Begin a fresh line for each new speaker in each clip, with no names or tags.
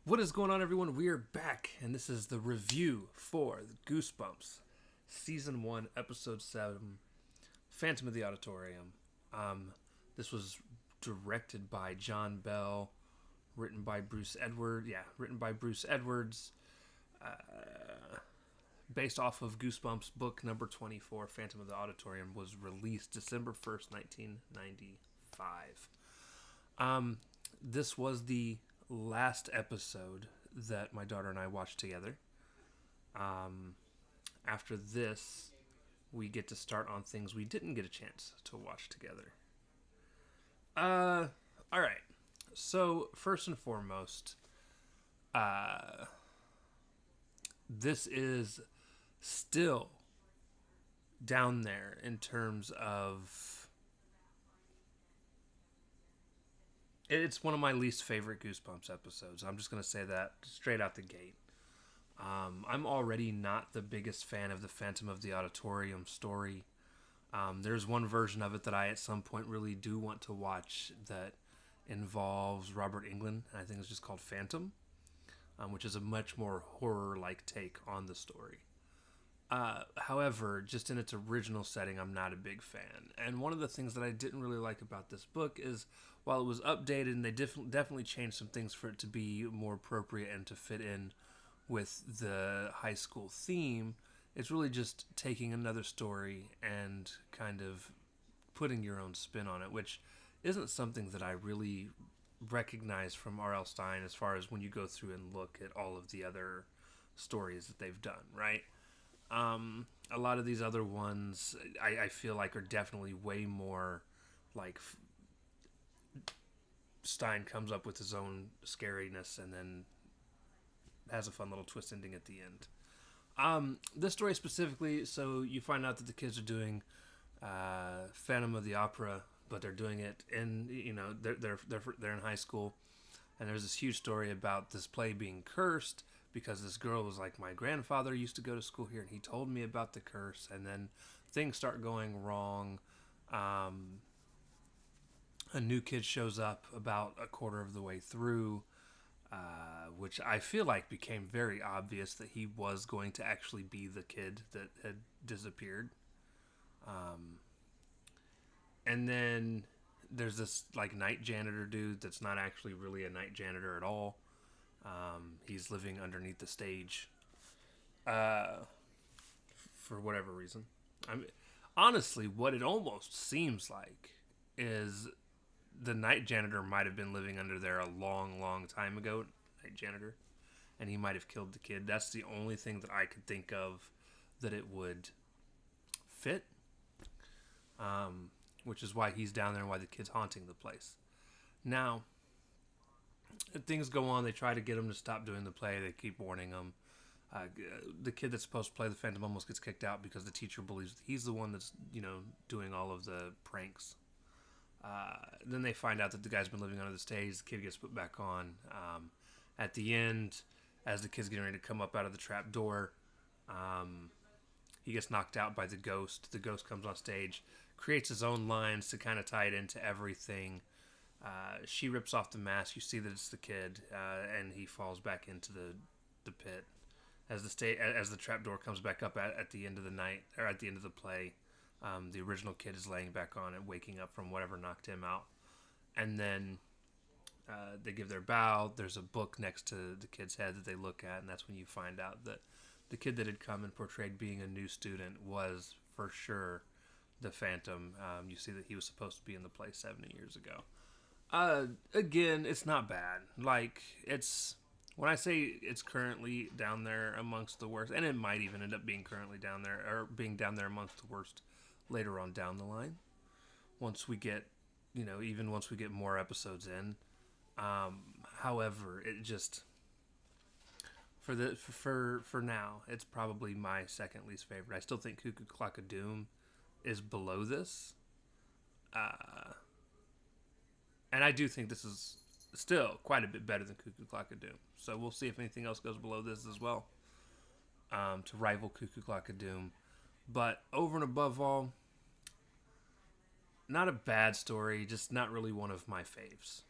What is going on, everyone? We are back, and this is the review for Goosebumps, Season 1, Episode 7, Phantom of the Auditorium. Um, this was directed by John Bell, written by Bruce Edwards. Yeah, written by Bruce Edwards, based off of Goosebumps book number 24, Phantom of the Auditorium, was released December 1st, 1995. This was the last episode that my daughter and I watched together. After this, we get to start on things we didn't get a chance to watch together. Uh, all right. So first and foremost, this is still down there in terms of. It's one of my least favorite Goosebumps episodes. I'm just gonna say that straight out the gate. I'm already not the biggest fan of the Phantom of the Auditorium story. There's one version of it that I at some point really do want to watch that involves Robert Englund. I think it's just called Phantom, which is a much more horror-like take on the story. However, just in its original setting, I'm not a big fan. And one of the things that I didn't really like about this book is while it was updated and they definitely changed some things for it to be more appropriate and to fit in with the high school theme, it's really just taking another story and kind of putting your own spin on it, which isn't something that I really recognize from R.L. Stine as far as when you go through and look at all of the other stories that they've done, right? A lot of these other ones I feel like are definitely way more like Stein comes up with his own scariness and then has a fun little twist ending at the end. This story specifically, so you find out that the kids are doing Phantom of the Opera, but they're doing it in they're in high school, and there's this huge story about this play being cursed because this girl was like, my grandfather used to go to school here and he told me about the curse, and then things start going wrong. A new kid shows up about a quarter of the way through, which I feel like became very obvious that he was going to actually be the kid that had disappeared. And then there's this like night janitor dude that's not actually really a night janitor at all. He's living underneath the stage, uh, for whatever reason. I mean, honestly, what it almost seems like is the night janitor might have been living under there a long, long time ago. Night janitor, and he might have killed the kid. That's the only thing that I could think of that it would fit. Which is why he's down there and why the kid's haunting the place. Now, things go on. They try to get him to stop doing the play. They keep warning him. The kid that's supposed to play the Phantom almost gets kicked out because the teacher believes he's the one that's doing all of the pranks. Then they find out that the guy's been living under the stage. The kid gets put back on. At the end, as the kid's getting ready to come up out of the trap door, he gets knocked out by the ghost. The ghost comes on stage, creates his own lines to kind of tie it into everything. She rips off the mask. You see that it's the kid, and he falls back into the pit as the trap door comes back up at the end of the night, or at the end of the play. The original kid is laying back on it, waking up from whatever knocked him out, and then they give their bow. There's a book next to the kid's head that they look at, and that's when you find out that the kid that had come and portrayed being a new student was for sure the Phantom. You see that he was supposed to be in the play 70 years ago. Again, it's not bad. Like, it's when I say it's currently down there amongst the worst, and it might even end up being currently down there or being down there amongst the worst later on down the line. Once we get, even once we get more episodes in. However, it just for now, it's probably my second least favorite. I still think Cuckoo Clock of Doom is below this, and I do think this is still quite a bit better than Cuckoo Clock of Doom. So we'll see if anything else goes below this as well, to rival Cuckoo Clock of Doom. But over and above all, not a bad story, just not really one of my faves.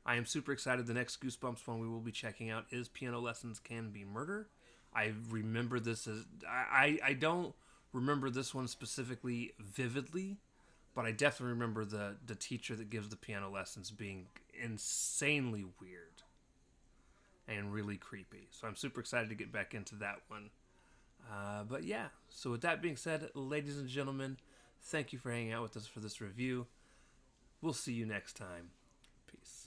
I am super excited. The next Goosebumps one we will be checking out is Piano Lessons Can Be Murder. I remember this as I don't remember this one specifically vividly, but I definitely remember the teacher that gives the piano lessons being insanely weird and really creepy. So I'm super excited to get back into that one. But yeah, so with that being said, ladies and gentlemen, thank you for hanging out with us for this review. We'll see you next time. Peace.